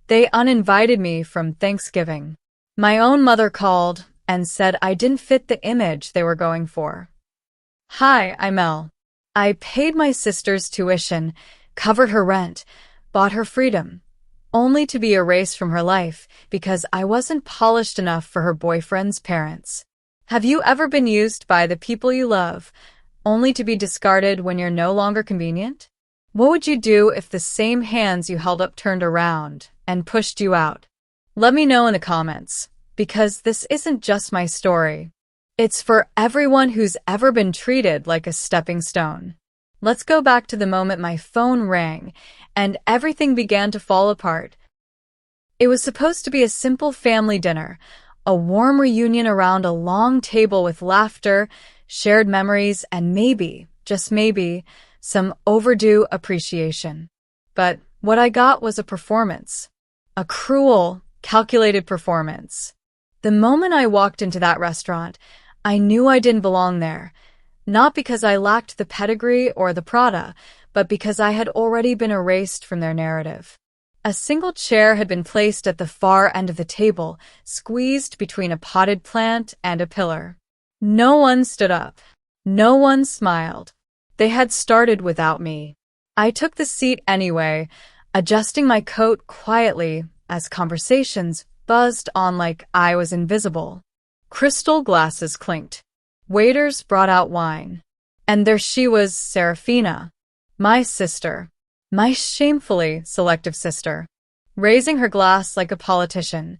They uninvited me from Thanksgiving. My own mother called and said I didn't fit the image they were going for. Hi, I'm Elle. I paid my sister's tuition, covered her rent, bought her freedom, only to be erased from her life because I wasn't polished enough for her boyfriend's parents. Have you ever been used by the people you love, only to be discarded when you're no longer convenient? What would you do if the same hands you held up turned around and pushed you out? Let me know in the comments, because this isn't just my story. It's for everyone who's ever been treated like a stepping stone. Let's go back to the moment my phone rang and everything began to fall apart. It was supposed to be a simple family dinner, a warm reunion around a long table with laughter, shared memories, and maybe, just maybe, some overdue appreciation. But what I got was a performance. A cruel, calculated performance. The moment I walked into that restaurant, I knew I didn't belong there. Not because I lacked the pedigree or the Prada, but because I had already been erased from their narrative. A single chair had been placed at the far end of the table, squeezed between a potted plant and a pillar. No one stood up. No one smiled. They had started without me. I took the seat anyway, adjusting my coat quietly as conversations buzzed on like I was invisible. Crystal glasses clinked. Waiters brought out wine. And there she was, Serafina, my sister, my shamefully selective sister, raising her glass like a politician.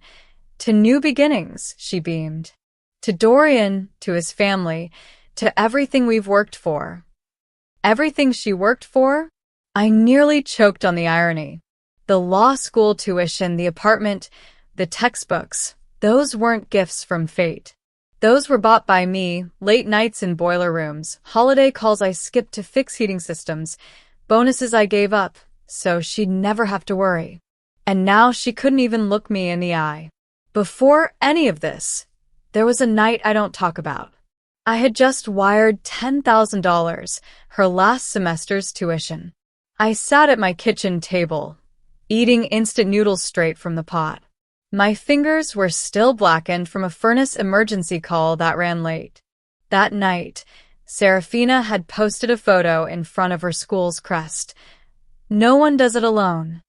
To new beginnings, she beamed. To Dorian, to his family, to everything we've worked for. Everything she worked for? I nearly choked on the irony. The law school tuition, the apartment, the textbooks, those weren't gifts from fate. Those were bought by me, late nights in boiler rooms, holiday calls I skipped to fix heating systems, bonuses I gave up, so she'd never have to worry. And now she couldn't even look me in the eye. Before any of this, there was a night I don't talk about. I had just wired $10,000, her last semester's tuition. I sat at my kitchen table, eating instant noodles straight from the pot. My fingers were still blackened from a furnace emergency call that ran late. That night, Serafina had posted a photo in front of her school's crest. No one does it alone.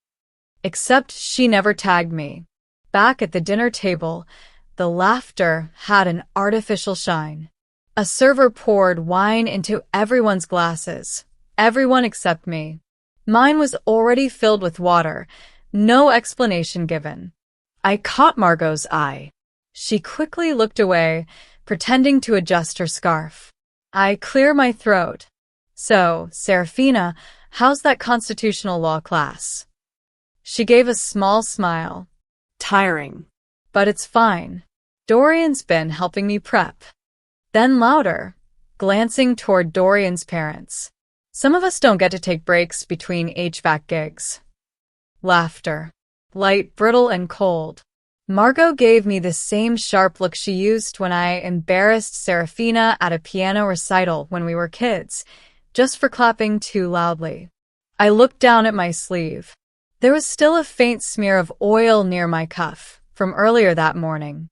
Except she never tagged me. Back at the dinner table, the laughter had an artificial shine. A server poured wine into everyone's glasses. Everyone except me. Mine was already filled with water, no explanation given. I caught Margot's eye. She quickly looked away, pretending to adjust her scarf. I clear my throat. So, Serafina, how's that constitutional law class? She gave a small smile. Tiring. But it's fine. Dorian's been helping me prep. Then louder, glancing toward Dorian's parents. Some of us don't get to take breaks between HVAC gigs. Laughter. Light, brittle, and cold. Margot gave me the same sharp look she used when I embarrassed Serafina at a piano recital when we were kids, just for clapping too loudly. I looked down at my sleeve. There was still a faint smear of oil near my cuff from earlier that morning.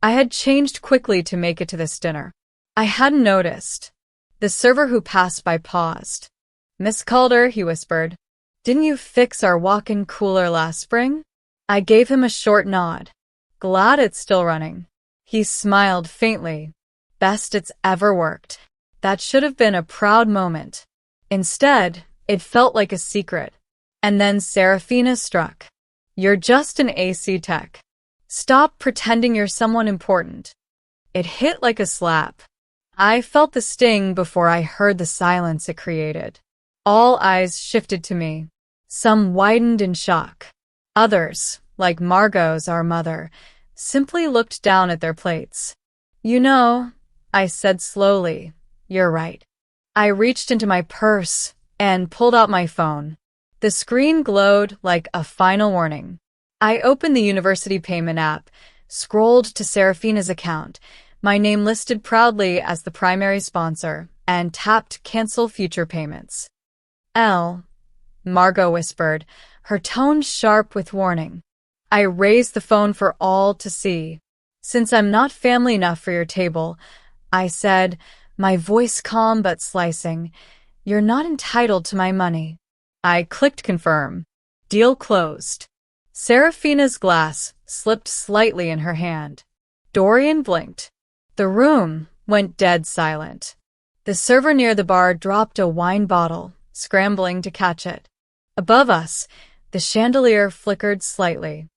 I had changed quickly to make it to this dinner. I hadn't noticed. The server who passed by paused. "Miss Calder," he whispered, "didn't you fix our walk-in cooler last spring?" I gave him a short nod. Glad it's still running. He smiled faintly. Best it's ever worked. That should have been a proud moment. Instead, it felt like a secret. And then Serafina struck. "You're just an AC tech. Stop pretending you're someone important." It hit like a slap. I felt the sting before I heard the silence it created. All eyes shifted to me. Some widened in shock. Others, like Margot's, our mother, simply looked down at their plates. "You know," I said slowly, "you're right." I reached into my purse and pulled out my phone. The screen glowed like a final warning. I opened the university payment app, scrolled to Serafina's account, my name listed proudly as the primary sponsor, and tapped Cancel Future Payments. "Elle," Margot whispered, her tone sharp with warning. I raised the phone for all to see. "Since I'm not family enough for your table," I said, my voice calm but slicing, "you're not entitled to my money." I clicked confirm. Deal closed. Serafina's glass slipped slightly in her hand. Dorian blinked. The room went dead silent. The server near the bar dropped a wine bottle, scrambling to catch it. Above us, the chandelier flickered slightly.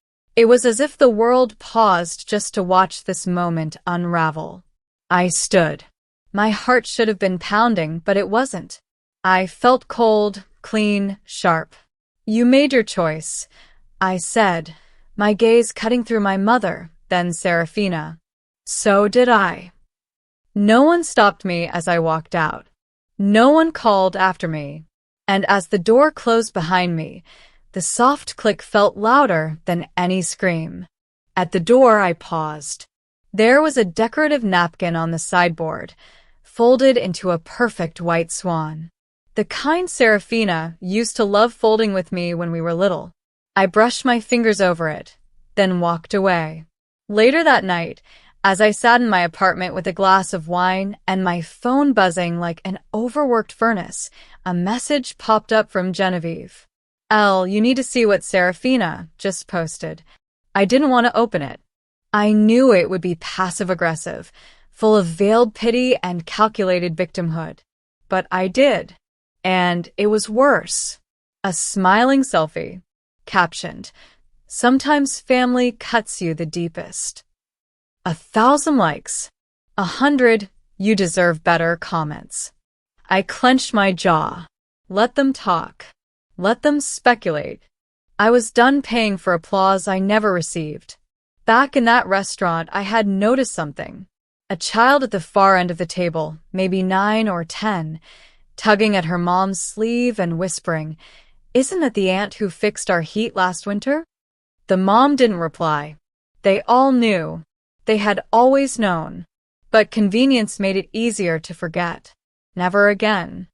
It was as if the world paused just to watch this moment unravel. I stood. My heart should have been pounding, but it wasn't. I felt cold, clean, sharp. "You made your choice," I said, my gaze cutting through my mother, then Serafina. "So did I." No one stopped me as I walked out. No one called after me. And as the door closed behind me, the soft click felt louder than any scream. At the door, I paused. There was a decorative napkin on the sideboard, folded into a perfect white swan. The kind Serafina used to love folding with me when we were little. I brushed my fingers over it, then walked away. Later that night, as I sat in my apartment with a glass of wine and my phone buzzing like an overworked furnace, a message popped up from Genevieve. "Elle, you need to see what Serafina just posted." I didn't want to open it. I knew it would be passive-aggressive, full of veiled pity and calculated victimhood. But I did. And it was worse. A smiling selfie, captioned, "Sometimes family cuts you the deepest." 1,000 likes. 100, "You deserve better" comments. I clenched my jaw. Let them talk. Let them speculate. I was done paying for applause I never received. Back in that restaurant, I had noticed something. A child at the far end of the table, maybe 9 or 10, tugging at her mom's sleeve and whispering, "Isn't it the aunt who fixed our heat last winter?" The mom didn't reply. They all knew. They had always known. But convenience made it easier to forget. Never again.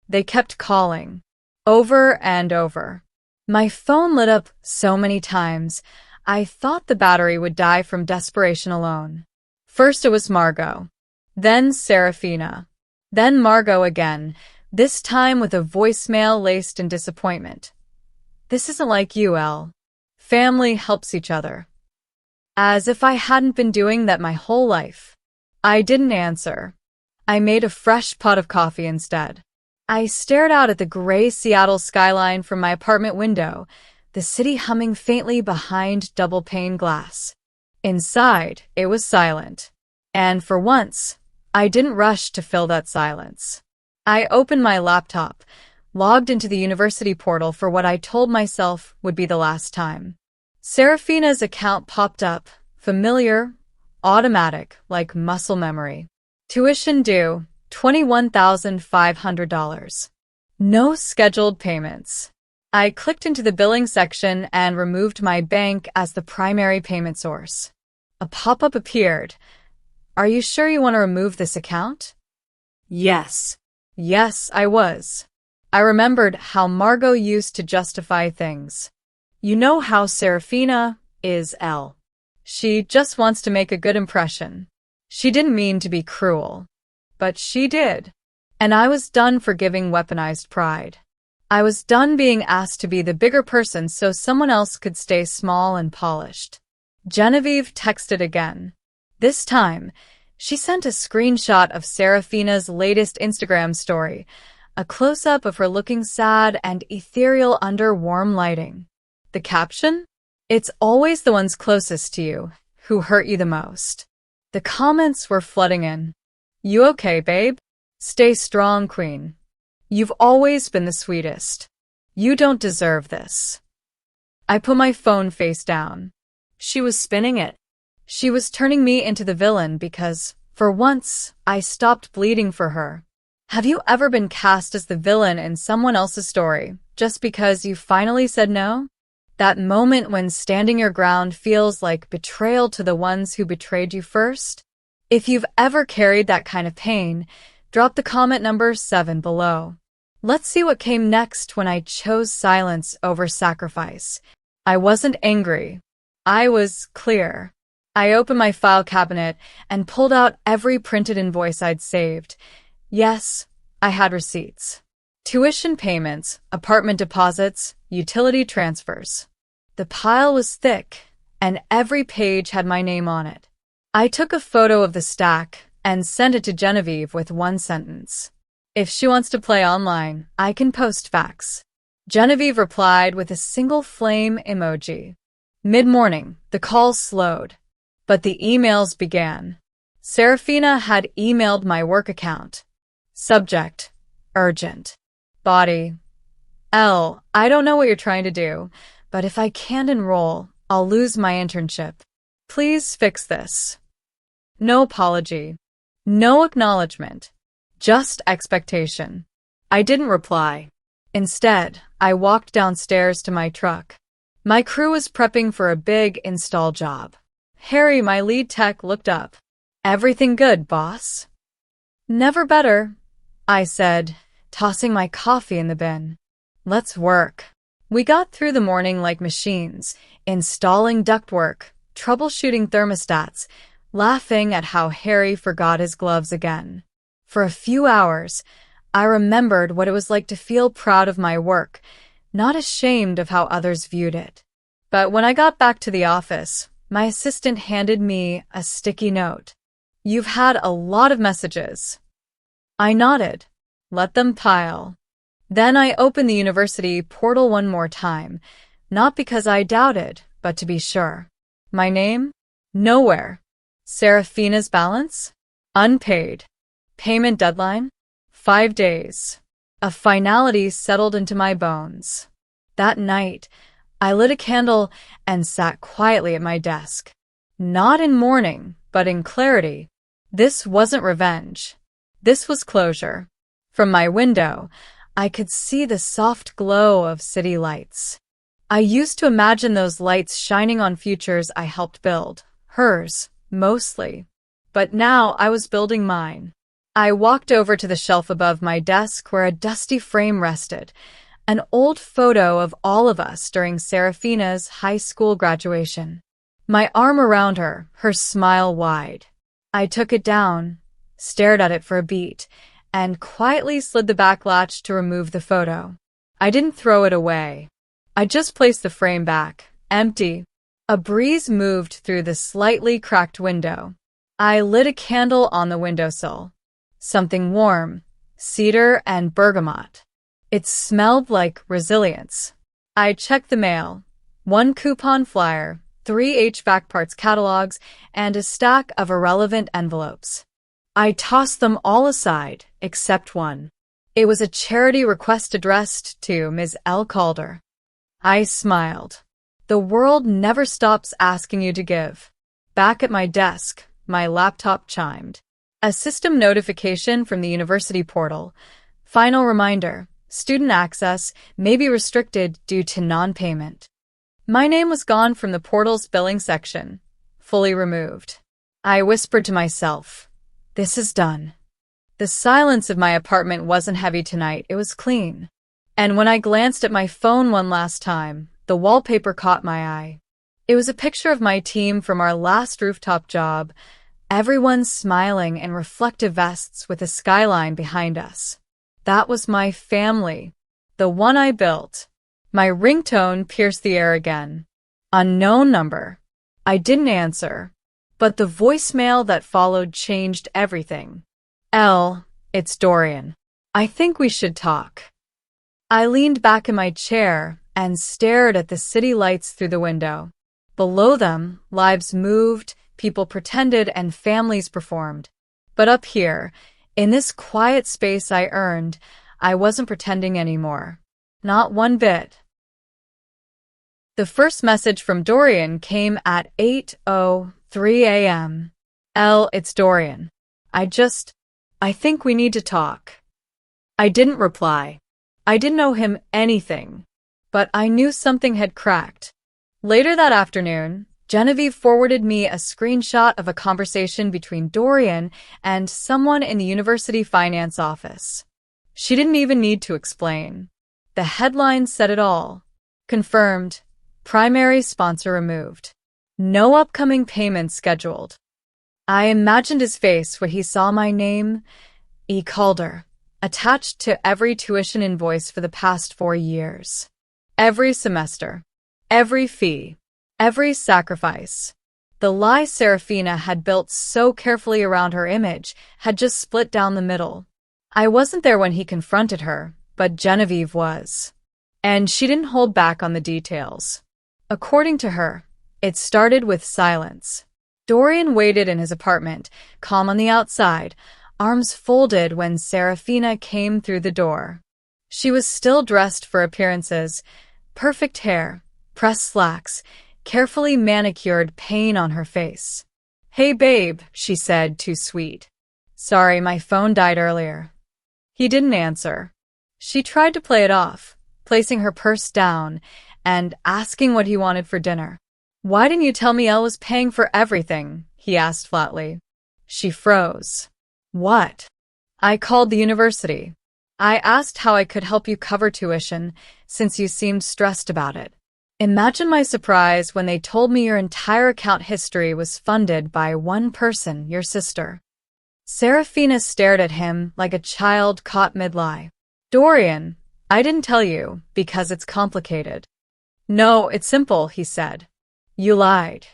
They kept calling. Over and over. My phone lit up so many times, I thought the battery would die from desperation alone. First it was Margot. Then Serafina. Then Margot again, this time with a voicemail laced in disappointment. "This isn't like you, Elle. Family helps each other." As if I hadn't been doing that my whole life. I didn't answer. I made a fresh pot of coffee instead. I stared out at the gray Seattle skyline from my apartment window, the city humming faintly behind double-pane glass. Inside, it was silent. And for once, I didn't rush to fill that silence. I opened my laptop, logged into the university portal for what I told myself would be the last time. Serafina's account popped up, familiar, automatic, like muscle memory. Tuition due, $21,500. No scheduled payments. I clicked into the billing section and removed my bank as the primary payment source. A pop-up appeared. "Are you sure you want to remove this account?" Yes. Yes, I was. I remembered how Margot used to justify things. "You know how Serafina is, Elle. She just wants to make a good impression. She didn't mean to be cruel. But she did." And I was done forgiving weaponized pride. I was done being asked to be the bigger person so someone else could stay small and polished. Genevieve texted again. This time, she sent a screenshot of Serafina's latest Instagram story, a close-up of her looking sad and ethereal under warm lighting. The caption? "It's always the ones closest to you who hurt you the most." The comments were flooding in. "You okay, babe? Stay strong, queen. You've always been the sweetest. You don't deserve this." I put my phone face down. She was spinning it. She was turning me into the villain because, for once, I stopped bleeding for her. Have you ever been cast as the villain in someone else's story just because you finally said no? That moment when standing your ground feels like betrayal to the ones who betrayed you first? If you've ever carried that kind of pain, drop the comment number 7 below. Let's see what came next when I chose silence over sacrifice. I wasn't angry. I was clear. I opened my file cabinet and pulled out every printed invoice I'd saved. Yes, I had receipts. Tuition payments, apartment deposits, utility transfers. The pile was thick, and every page had my name on it. I took a photo of the stack and sent it to Genevieve with one sentence. If she wants to play online, I can post facts. Genevieve replied with a single flame emoji. Mid-morning, the calls slowed, but the emails began. Serafina had emailed my work account. Subject: urgent. Body: L, I don't know what you're trying to do, but if I can't enroll, I'll lose my internship. Please fix this. No apology. No acknowledgement. Just expectation. I didn't reply. Instead, I walked downstairs to my truck. My crew was prepping for a big install job. Harry, my lead tech, looked up. Everything good, boss? Never better, I said, tossing my coffee in the bin. Let's work. We got through the morning like machines, installing ductwork, troubleshooting thermostats, laughing at how Harry forgot his gloves again. For a few hours, I remembered what it was like to feel proud of my work, not ashamed of how others viewed it. But when I got back to the office, my assistant handed me a sticky note. You've had a lot of messages. I nodded. Let them pile. Then I opened the university portal one more time, not because I doubted, but to be sure. My name? Nowhere. Serafina's balance? Unpaid. Payment deadline? 5 days. A finality settled into my bones. That night, I lit a candle and sat quietly at my desk. Not in mourning, but in clarity. This wasn't revenge. This was closure. From my window, I could see the soft glow of city lights. I used to imagine those lights shining on futures I helped build. Hers, mostly. But now I was building mine. I walked over to the shelf above my desk where a dusty frame rested, an old photo of all of us during Serafina's high school graduation. My arm around her, her smile wide. I took it down, stared at it for a beat, and quietly slid the back latch to remove the photo. I didn't throw it away. I just placed the frame back, empty. A breeze moved through the slightly cracked window. I lit a candle on the windowsill. Something warm, cedar and bergamot. It smelled like resilience. I checked the mail. 1 coupon flyer, 3 HVAC parts catalogs, and a stack of irrelevant envelopes. I tossed them all aside, except one. It was a charity request addressed to Ms. L. Calder. I smiled. The world never stops asking you to give. Back at my desk, my laptop chimed. A system notification from the university portal. Final reminder, student access may be restricted due to non-payment. My name was gone from the portal's billing section, fully removed. I whispered to myself, this is done. The silence of my apartment wasn't heavy tonight, it was clean. And when I glanced at my phone one last time, the wallpaper caught my eye. It was a picture of my team from our last rooftop job, everyone smiling in reflective vests with a skyline behind us. That was my family, the one I built. My ringtone pierced the air again. Unknown number. I didn't answer, but the voicemail that followed changed everything. Elle, it's Dorian. I think we should talk. I leaned back in my chair and stared at the city lights through the window. Below them, lives moved, people pretended, and families performed. But up here, in this quiet space I earned, I wasn't pretending anymore. Not one bit. The first message from Dorian came at 8:03 a.m. Elle, it's Dorian. I think we need to talk. I didn't reply. I didn't owe him anything, but I knew something had cracked. Later that afternoon, Genevieve forwarded me a screenshot of a conversation between Dorian and someone in the university finance office. She didn't even need to explain. The headline said it all. Confirmed. Primary sponsor removed. No upcoming payments scheduled. I imagined his face when he saw my name, E. Calder, attached to every tuition invoice for the past 4 years. Every semester. Every fee. Every sacrifice. The lie Serafina had built so carefully around her image had just split down the middle. I wasn't there when he confronted her, but Genevieve was. And she didn't hold back on the details. According to her, it started with silence. Dorian waited in his apartment, calm on the outside, arms folded when Serafina came through the door. She was still dressed for appearances, perfect hair, pressed slacks, carefully manicured pain on her face. "Hey babe," she said, too sweet. "Sorry, my phone died earlier." He didn't answer. She tried to play it off, placing her purse down and asking what he wanted for dinner. "Why didn't you tell me Elle was paying for everything?" he asked flatly. She froze. "What?" "I called the university. I asked how I could help you cover tuition, since you seemed stressed about it. Imagine my surprise when they told me your entire account history was funded by one person, your sister." Serafina stared at him like a child caught mid-lie. "Dorian, I didn't tell you, because it's complicated." "No, it's simple," he said. "You lied.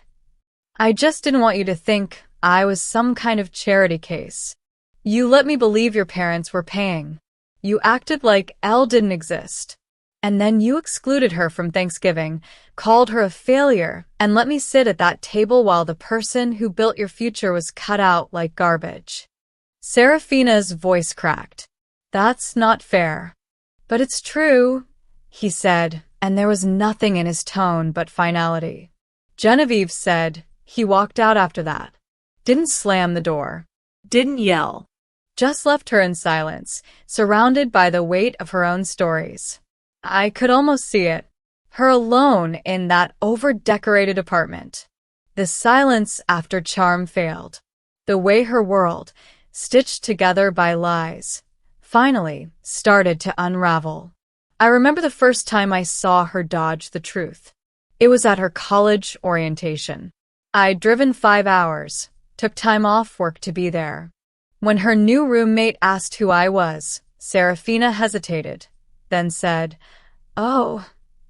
I just didn't want you to think I was some kind of charity case. You let me believe your parents were paying. You acted like Elle didn't exist. And then you excluded her from Thanksgiving, called her a failure, and let me sit at that table while the person who built your future was cut out like garbage." Serafina's voice cracked. "That's not fair." "But it's true," he said, and there was nothing in his tone but finality. Genevieve said he walked out after that. Didn't slam the door. Didn't yell. Just left her in silence, surrounded by the weight of her own stories. I could almost see it. Her alone in that over-decorated apartment. The silence after charm failed. The way her world, stitched together by lies, finally started to unravel. I remember the first time I saw her dodge the truth. It was at her college orientation. I'd driven 5 hours, took time off work to be there. When her new roommate asked who I was, Serafina hesitated, then said, "Oh,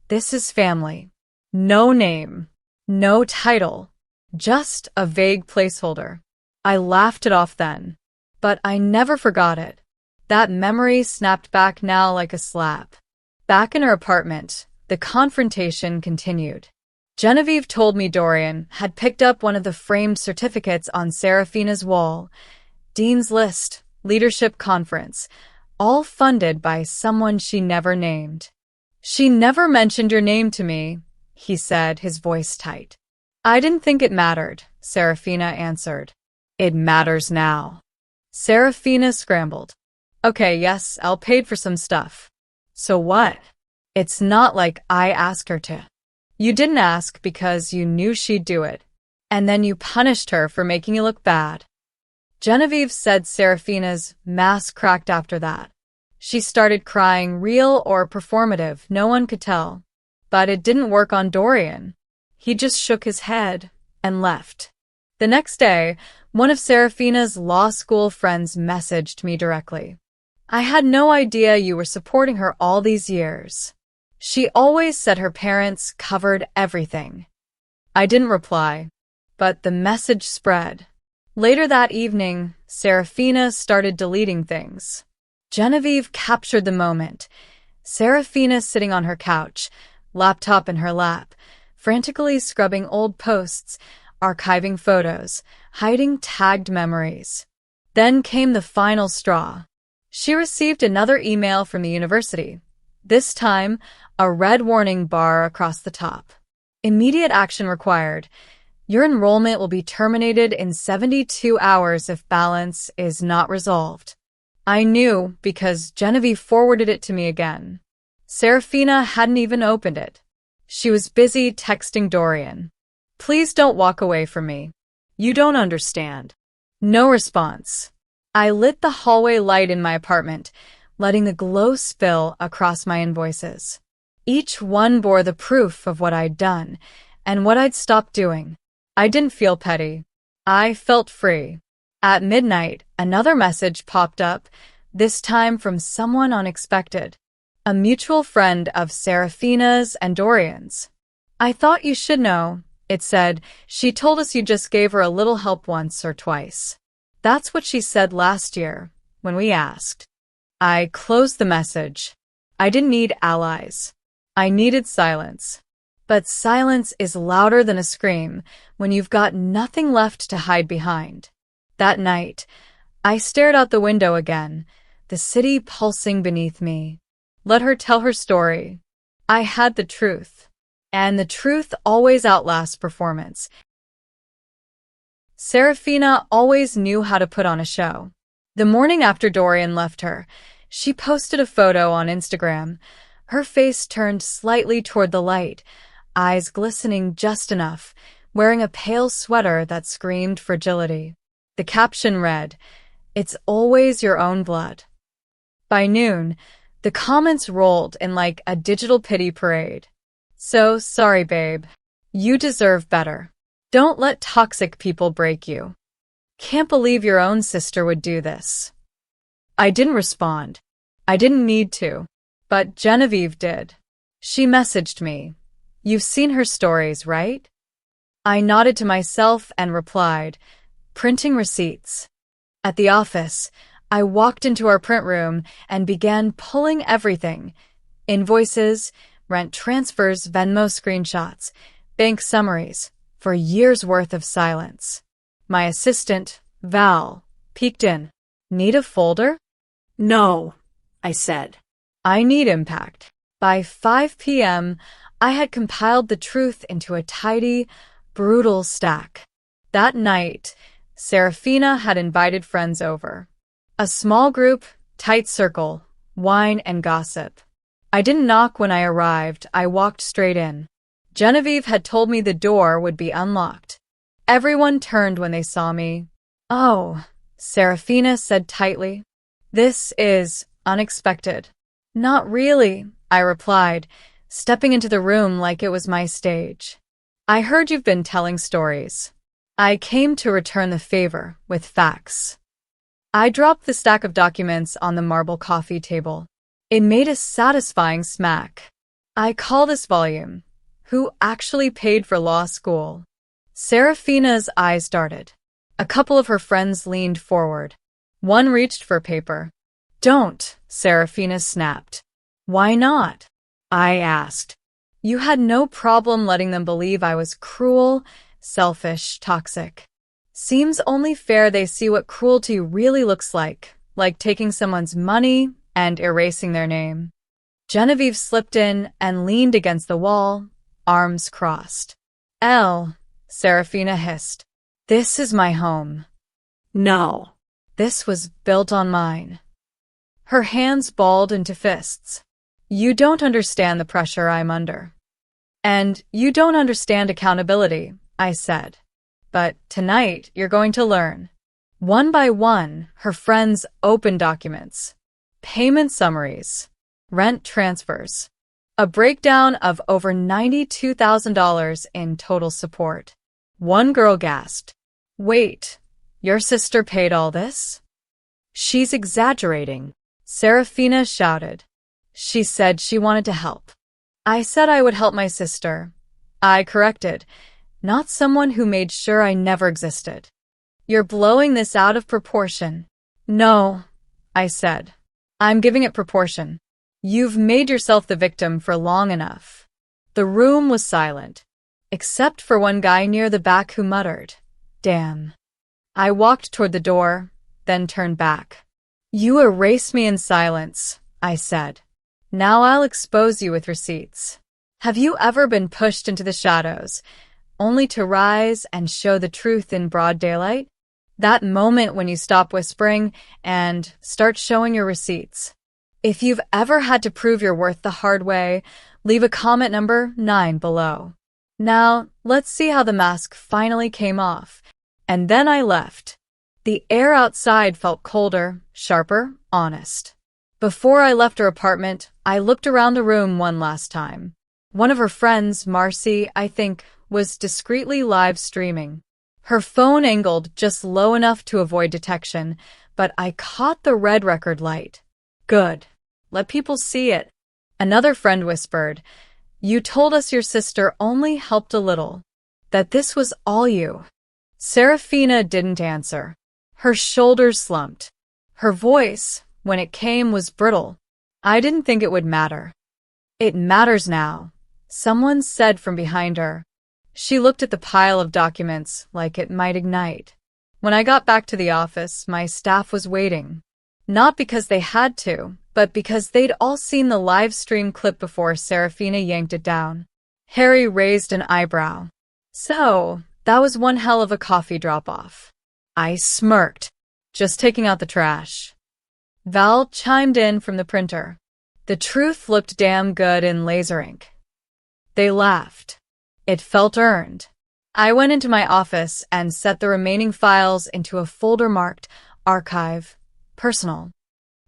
this is family." No name, no title, just a vague placeholder. I laughed it off then, but I never forgot it. That memory snapped back now like a slap. Back in her apartment, the confrontation continued. Genevieve told me Dorian had picked up one of the framed certificates on Serafina's wall. Dean's List, Leadership Conference, all funded by someone she never named. "She never mentioned your name to me," he said, his voice tight. "I didn't think it mattered," Serafina answered. "It matters now." Serafina scrambled. "Okay, yes, Elle paid for some stuff. So what? It's not like I asked her to. You didn't ask because you knew she'd do it, and then you punished her for making you look bad." Genevieve said Serafina's mask cracked after that. She started crying, real or performative, no one could tell. But it didn't work on Dorian. He just shook his head and left. The next day, one of Serafina's law school friends messaged me directly. "I had no idea you were supporting her all these years. She always said her parents covered everything." I didn't reply, but the message spread. Later that evening, Serafina started deleting things. Genevieve captured the moment. Serafina sitting on her couch, laptop in her lap, frantically scrubbing old posts, archiving photos, hiding tagged memories. Then came the final straw. She received another email from the university. This time, a red warning bar across the top. "Immediate action required. Your enrollment will be terminated in 72 hours if balance is not resolved." I knew because Genevieve forwarded it to me again. Serafina hadn't even opened it. She was busy texting Dorian. "Please don't walk away from me. You don't understand." No response. I lit the hallway light in my apartment, letting the glow spill across my invoices. Each one bore the proof of what I'd done and what I'd stopped doing. I didn't feel petty. I felt free. At midnight, another message popped up, this time from someone unexpected. A mutual friend of Serafina's and Dorian's. I thought you should know, it said. She told us you just gave her a little help once or twice. That's what she said last year, when we asked. I closed the message. I didn't need allies. I needed silence. But silence is louder than a scream when you've got nothing left to hide behind. That night, I stared out the window again, the city pulsing beneath me. Let her tell her story. I had the truth. And the truth always outlasts performance. Serafina always knew how to put on a show. The morning after Dorian left her, she posted a photo on Instagram, her face turned slightly toward the light, eyes glistening just enough, wearing a pale sweater that screamed fragility. The caption read, "It's always your own blood." By noon, the comments rolled in like a digital pity parade. So sorry, babe. You deserve better. Don't let toxic people break you. Can't believe your own sister would do this. I didn't respond. I didn't need to. But Genevieve did. She messaged me. You've seen her stories, right? I nodded to myself and replied, printing receipts. At the office, I walked into our print room and began pulling everything. Invoices, rent transfers, Venmo screenshots, bank summaries, for years' worth of silence. My assistant, Val, peeked in. Need a folder? No, I said. I need impact. By 5 p.m., I had compiled the truth into a tidy, brutal stack. That night, Serafina had invited friends over. A small group, tight circle, wine and gossip. I didn't knock when I arrived, I walked straight in. Genevieve had told me the door would be unlocked. Everyone turned when they saw me. Oh, Serafina said tightly. This is unexpected. Not really, I replied, stepping into the room like it was my stage. I heard you've been telling stories. I came to return the favor with facts. I dropped the stack of documents on the marble coffee table. It made a satisfying smack. I call this volume, Who Actually Paid for Law School? Serafina's eyes darted. A couple of her friends leaned forward. One reached for paper. Don't, Serafina snapped. Why not? I asked. You had no problem letting them believe I was cruel, selfish, toxic. Seems only fair they see what cruelty really looks like taking someone's money and erasing their name. Genevieve slipped in and leaned against the wall, arms crossed. Serafina hissed. This is my home. No. This was built on mine. Her hands balled into fists. You don't understand the pressure I'm under. And you don't understand accountability, I said. But tonight you're going to learn. One by one, her friends opened documents. Payment summaries. Rent transfers. A breakdown of over $92,000 in total support. One girl gasped. Wait, your sister paid all this? She's exaggerating, Serafina shouted. She said she wanted to help. I said I would help my sister. I corrected, not someone who made sure I never existed. You're blowing this out of proportion. No, I said. I'm giving it proportion. You've made yourself the victim for long enough. The room was silent, except for one guy near the back who muttered, Damn. I walked toward the door, then turned back. You erased me in silence, I said. Now I'll expose you with receipts. Have you ever been pushed into the shadows, only to rise and show the truth in broad daylight? That moment when you stop whispering and start showing your receipts. If you've ever had to prove your worth the hard way, leave a comment number 9 below. Now, let's see how the mask finally came off. And then I left. The air outside felt colder, sharper, honest. Before I left her apartment, I looked around the room one last time. One of her friends, Marcy, I think, was discreetly live streaming. Her phone angled just low enough to avoid detection, but I caught the red record light. Good. Let people see it. Another friend whispered, "You told us your sister only helped a little. That this was all you." Serafina didn't answer. Her shoulders slumped. Her voice, when it came, was brittle. I didn't think it would matter. "It matters now," someone said from behind her. She looked at the pile of documents like it might ignite. When I got back to the office, my staff was waiting. Not because they had to, but because they'd all seen the live stream clip before Serafina yanked it down. Harry raised an eyebrow. "So, that was one hell of a coffee drop-off." I smirked, just taking out the trash. Val chimed in from the printer. The truth looked damn good in laser ink. They laughed. It felt earned. I went into my office and set the remaining files into a folder marked Archive, Personal.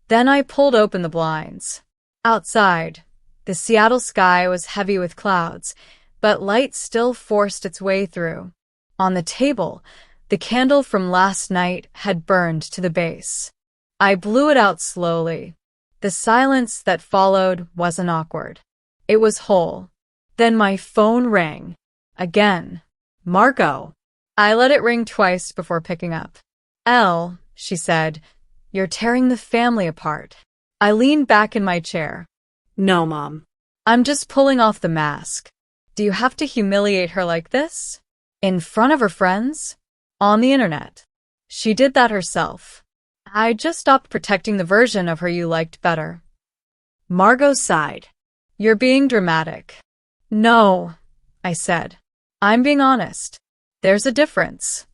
Then I pulled open the blinds. Outside, the Seattle sky was heavy with clouds, but light still forced its way through. On the table, the candle from last night had burned to the base. I blew it out slowly. The silence that followed wasn't awkward. It was whole. Then my phone rang. Again. "Margot." I let it ring twice before picking up. "Elle," she said, "you're tearing the family apart." I leaned back in my chair. "No, Mom." "I'm just pulling off the mask. Do you have to humiliate her like this? In front of her friends? On the internet?" She did that herself. I just stopped protecting the version of her you liked better. Margot sighed. "You're being dramatic." "No," I said. "I'm being honest. There's a difference.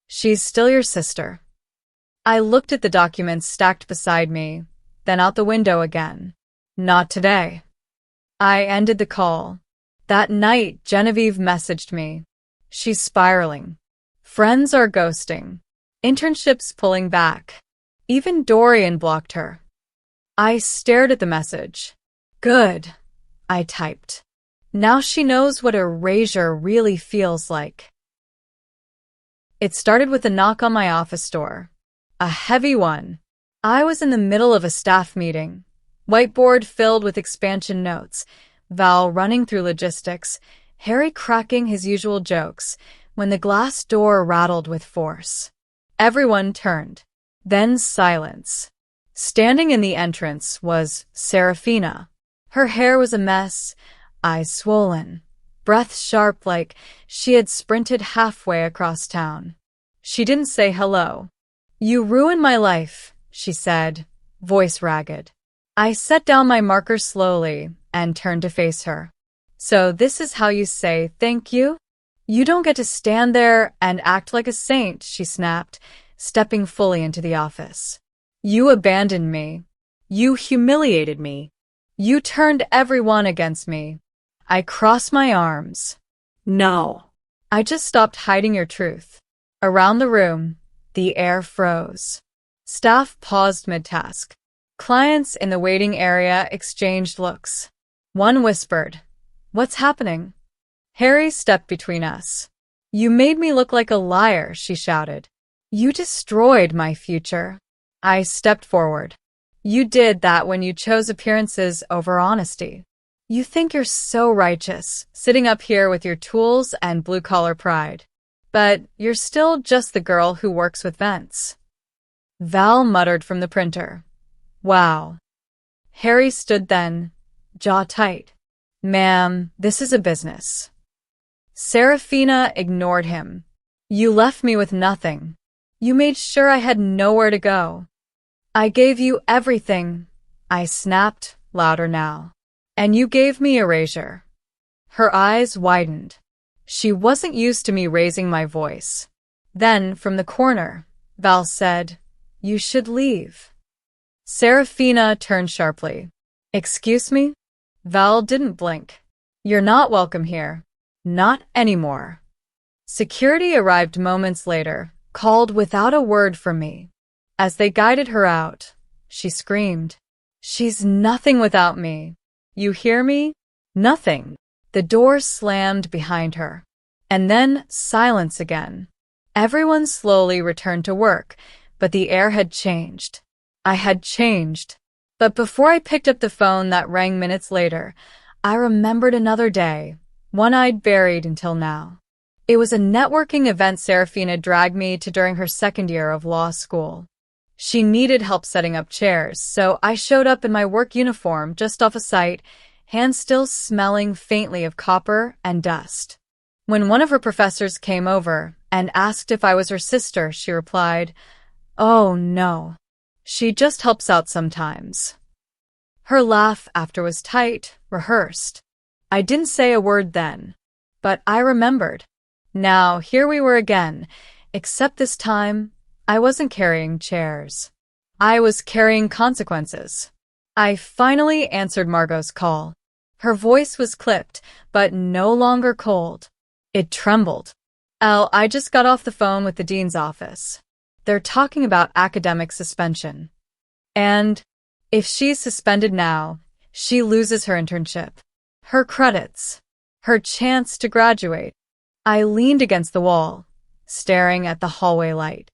She's still your sister." I looked at the documents stacked beside me, then out the window again. Not today. I ended the call. That night, Genevieve messaged me. She's spiraling. Friends are ghosting. Internships pulling back. Even Dorian blocked her. I stared at the message. "Good," I typed. Now she knows what erasure really feels like. It started with a knock on my office door. A heavy one. I was in the middle of a staff meeting. Whiteboard filled with expansion notes. Val running through logistics. Harry cracking his usual jokes, when the glass door rattled with force. Everyone turned. Then silence. Standing in the entrance was Serafina. Her hair was a mess, eyes swollen, breath sharp like she had sprinted halfway across town. She didn't say hello. "You ruined my life," she said, voice ragged. I set down my marker slowly and turned to face her. "So this is how you say thank you? You don't get to stand there and act like a saint," she snapped, stepping fully into the office. "You abandoned me. You humiliated me. You turned everyone against me." I crossed my arms. "No." "I just stopped hiding your truth." Around the room, the air froze. Staff paused mid-task. Clients in the waiting area exchanged looks. One whispered, "What's happening?" Harry stepped between us. "You made me look like a liar," she shouted. "You destroyed my future." I stepped forward. "You did that when you chose appearances over honesty. You think you're so righteous, sitting up here with your tools and blue-collar pride. But you're still just the girl who works with vents." Val muttered from the printer. "Wow." Harry stood then, jaw tight. "Ma'am, this is a business." Serafina ignored him. "You left me with nothing. You made sure I had nowhere to go. I gave you everything," I snapped, louder now. "And you gave me erasure." Her eyes widened. She wasn't used to me raising my voice. Then, from the corner, Val said, "You should leave." Serafina turned sharply. "Excuse me?" Val didn't blink. "You're not welcome here. Not anymore." Security arrived moments later, called without a word from me. As they guided her out, she screamed, She's nothing without me. You hear me? Nothing. The door slammed behind her. And then silence again. Everyone slowly returned to work, but the air had changed. I had changed. But before I picked up the phone that rang minutes later, I remembered another day, one I'd buried until now. It was a networking event Serafina dragged me to during her second year of law school. She needed help setting up chairs, so I showed up in my work uniform just off a site, hands still smelling faintly of copper and dust. When one of her professors came over and asked if I was her sister, she replied, "Oh, no. She just helps out sometimes." Her laugh after was tight, rehearsed. I didn't say a word then, but I remembered. Now, here we were again, except this time, I wasn't carrying chairs. I was carrying consequences. I finally answered Margot's call. Her voice was clipped, but no longer cold. It trembled. "Elle, I just got off the phone with the dean's office. They're talking about academic suspension. And if she's suspended now, she loses her internship, her credits, her chance to graduate." I leaned against the wall, staring at the hallway light.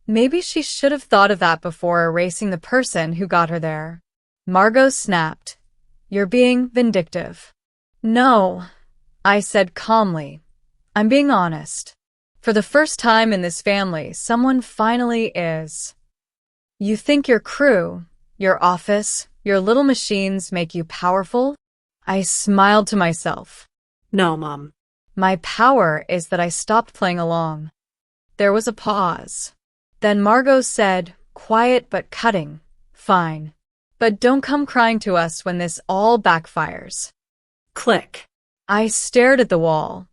Maybe she should have thought of that before erasing the person who got her there. Margot snapped, "You're being vindictive." "No," I said calmly. "I'm being honest. For the first time in this family, someone finally is. You think your crew, your office, your little machines make you powerful?" I smiled to myself. No, Mom. My power is that I stopped playing along. There was a pause. Then Margot said, quiet but cutting, "Fine. But don't come crying to us when this all backfires." Click. I stared at the wall.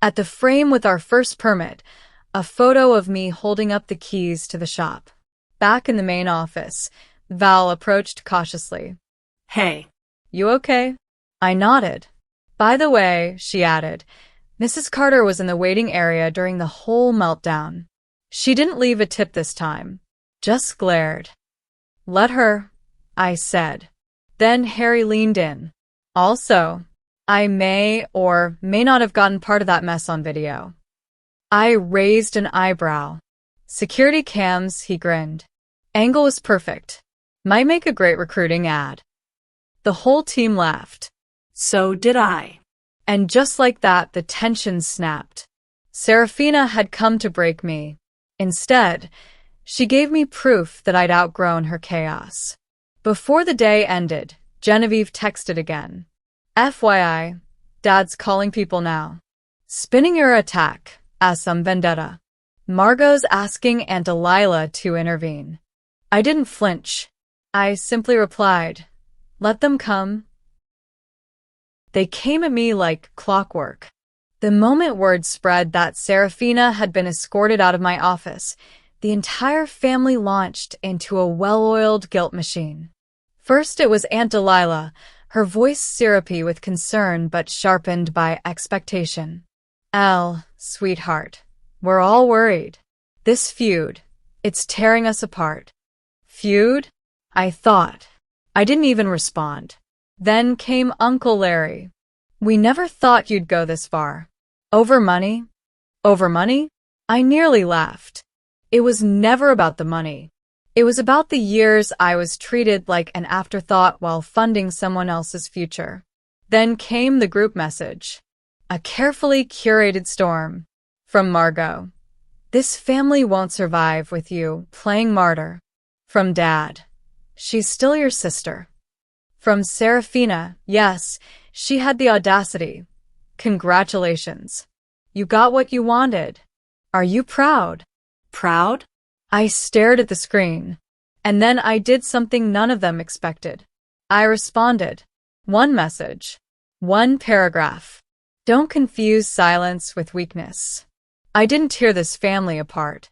At the frame with our first permit, a photo of me holding up the keys to the shop. Back in the main office, Val approached cautiously. Hey. "You okay?" I nodded. "By the way," she added, "Mrs. Carter was in the waiting area during the whole meltdown. She didn't leave a tip this time, just glared." "Let her," I said. Then Harry leaned in. "Also, I may or may not have gotten part of that mess on video." I raised an eyebrow. "Security cams," he grinned. "Angle was perfect. Might make a great recruiting ad." The whole team laughed. So did I. And just like that, the tension snapped. Serafina had come to break me. Instead, she gave me proof that I'd outgrown her chaos. Before the day ended, Genevieve texted again. "FYI, Dad's calling people now. Spinning your attack as some vendetta. Margot's asking Aunt Delilah to intervene." I didn't flinch. I simply replied, "Let them come." They came at me like clockwork. The moment word spread that Serafina had been escorted out of my office, the entire family launched into a well-oiled guilt machine. First it was Aunt Delilah, her voice syrupy with concern but sharpened by expectation. "Elle, sweetheart, we're all worried. This feud, it's tearing us apart." "Feud?" I thought. I didn't even respond. Then came Uncle Larry. "We never thought you'd go this far. Over money?" Over money? I nearly laughed. It was never about the money. It was about the years I was treated like an afterthought while funding someone else's future. Then came the group message. A carefully curated storm. From Margot. "This family won't survive with you playing martyr." From Dad. "She's still your sister." From Serafina, "Yes, she had the audacity. Congratulations. You got what you wanted. Are you proud?" Proud? I stared at the screen. And then I did something none of them expected. I responded. One message. One paragraph. Don't confuse silence with weakness. I didn't tear this family apart.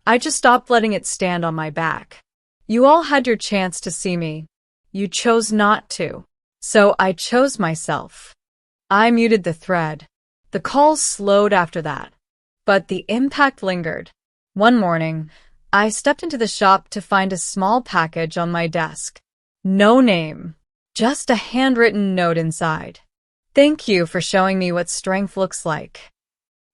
I just stopped letting it stand on my back. You all had your chance to see me. You chose not to. So I chose myself. I muted the thread. The calls slowed after that. But the impact lingered. One morning, I stepped into the shop to find a small package on my desk. No name. Just a handwritten note inside. Thank you for showing me what strength looks like.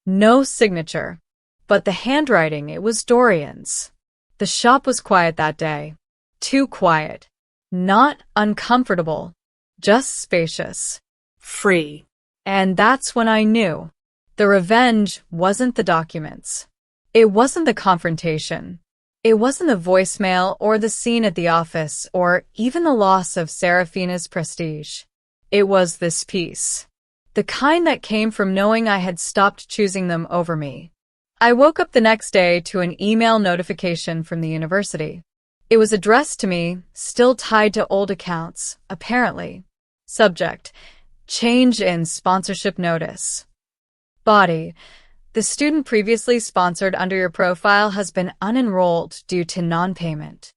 No signature. But the handwriting, it was Dorian's. The shop was quiet that day. Too quiet. Not uncomfortable. Just spacious. Free. And that's when I knew. The revenge wasn't the documents. It wasn't the confrontation. It wasn't the voicemail or the scene at the office or even the loss of Serafina's prestige. It was this peace. The kind that came from knowing I had stopped choosing them over me. I woke up the next day to an email notification from the university. It was addressed to me, still tied to old accounts, apparently. Subject: change in sponsorship notice. Body: the student previously sponsored under your profile has been unenrolled due to non-payment.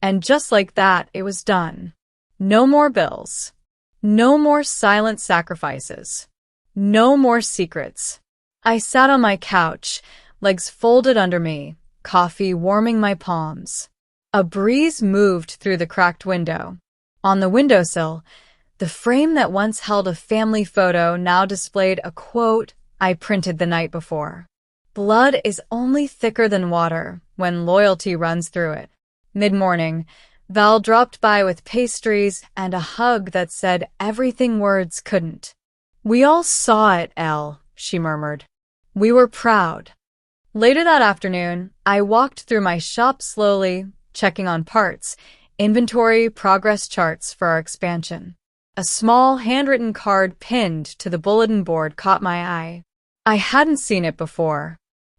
And just like that, it was done. No more bills. No more silent sacrifices. No more secrets. I sat on my couch, legs folded under me, coffee warming my palms. A breeze moved through the cracked window. On the windowsill, the frame that once held a family photo now displayed a quote I printed the night before. Blood is only thicker than water when loyalty runs through it. Mid-morning, Val dropped by with pastries and a hug that said everything words couldn't. We all saw it, Elle, she murmured. We were proud. Later that afternoon, I walked through my shop slowly, checking on parts, inventory, progress charts for our expansion. A small handwritten card pinned to the bulletin board caught my eye. I hadn't seen it before.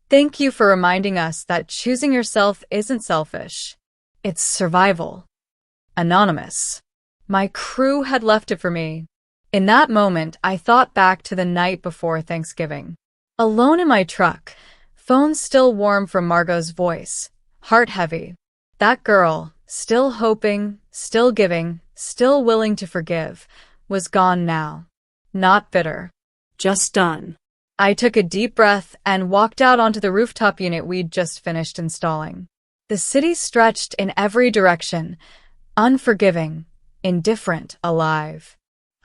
Thank you for reminding us that choosing yourself isn't selfish. It's survival. Anonymous. My crew had left it for me. In that moment, I thought back to the night before Thanksgiving. Alone in my truck, phone still warm from Margot's voice, heart heavy. That girl, still hoping, still giving, still willing to forgive, was gone now. Not bitter. Just done. I took a deep breath and walked out onto the rooftop unit we'd just finished installing. The city stretched in every direction, unforgiving, indifferent, alive.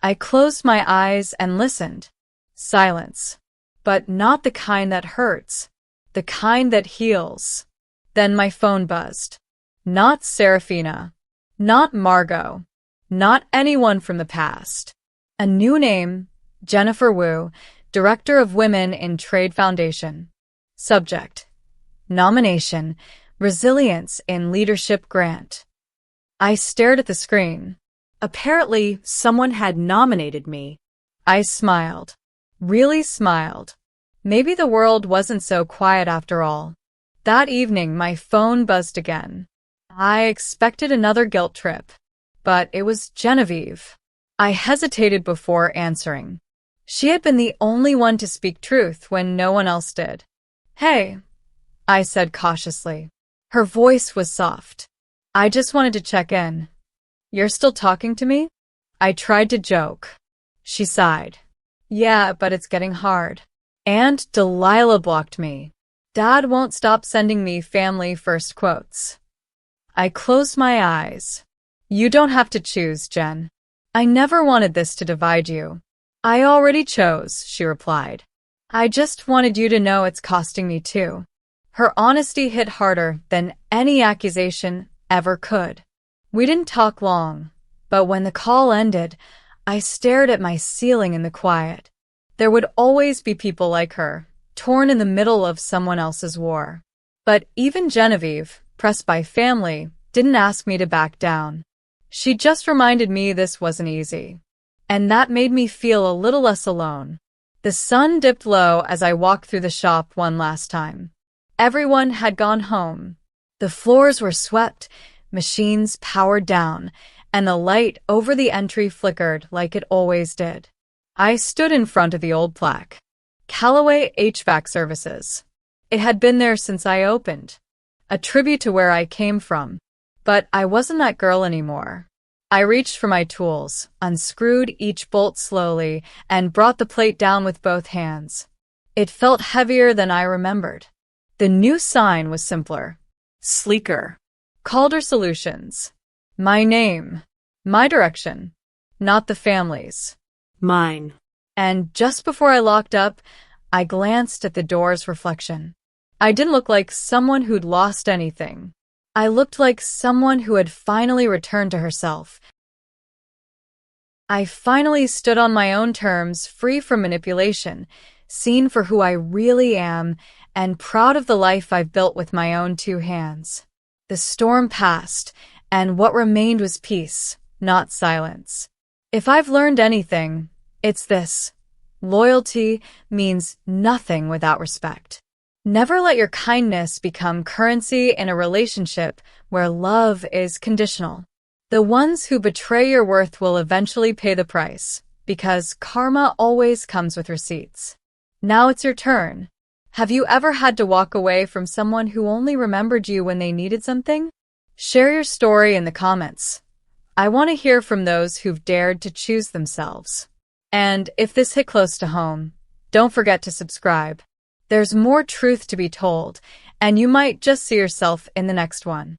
I closed my eyes and listened. Silence. But not the kind that hurts. The kind that heals. Then my phone buzzed. Not Serafina. Not Margot. Not anyone from the past. A new name, Jennifer Wu, Director of Women in Trade Foundation. Subject: nomination, Resilience in Leadership Grant. I stared at the screen. Apparently, someone had nominated me. I smiled. Really smiled. Maybe the world wasn't so quiet after all. That evening, my phone buzzed again. I expected another guilt trip. But it was Genevieve. I hesitated before answering. She had been the only one to speak truth when no one else did. Hey, I said cautiously. Her voice was soft. I just wanted to check in. You're still talking to me? I tried to joke. She sighed. Yeah, but it's getting hard. And Delilah blocked me. Dad won't stop sending me family first quotes. I closed my eyes. You don't have to choose, Jen. I never wanted this to divide you. I already chose, she replied. I just wanted you to know it's costing me too. Her honesty hit harder than any accusation ever could. We didn't talk long, but when the call ended, I stared at my ceiling in the quiet. There would always be people like her, torn in the middle of someone else's war. But even Genevieve, pressed by family, didn't ask me to back down. She just reminded me this wasn't easy. And that made me feel a little less alone. The sun dipped low as I walked through the shop one last time. Everyone had gone home. The floors were swept, machines powered down, and the light over the entry flickered like it always did. I stood in front of the old plaque. Callaway HVAC Services. It had been there since I opened. A tribute to where I came from. But I wasn't that girl anymore. I reached for my tools, unscrewed each bolt slowly, and brought the plate down with both hands. It felt heavier than I remembered. The new sign was simpler. Sleeker. Calder Solutions. My name. My direction, not the family's. Mine. And just before I locked up, I glanced at the door's reflection. I didn't look like someone who'd lost anything. I looked like someone who had finally returned to herself. I finally stood on my own terms, free from manipulation, seen for who I really am, and proud of the life I've built with my own two hands. The storm passed, and what remained was peace, not silence. If I've learned anything, it's this. Loyalty means nothing without respect. Never let your kindness become currency in a relationship where love is conditional. The ones who betray your worth will eventually pay the price, because karma always comes with receipts. Now it's your turn. Have you ever had to walk away from someone who only remembered you when they needed something? Share your story in the comments. I want to hear from those who've dared to choose themselves. And if this hit close to home, don't forget to subscribe. There's more truth to be told, and you might just see yourself in the next one.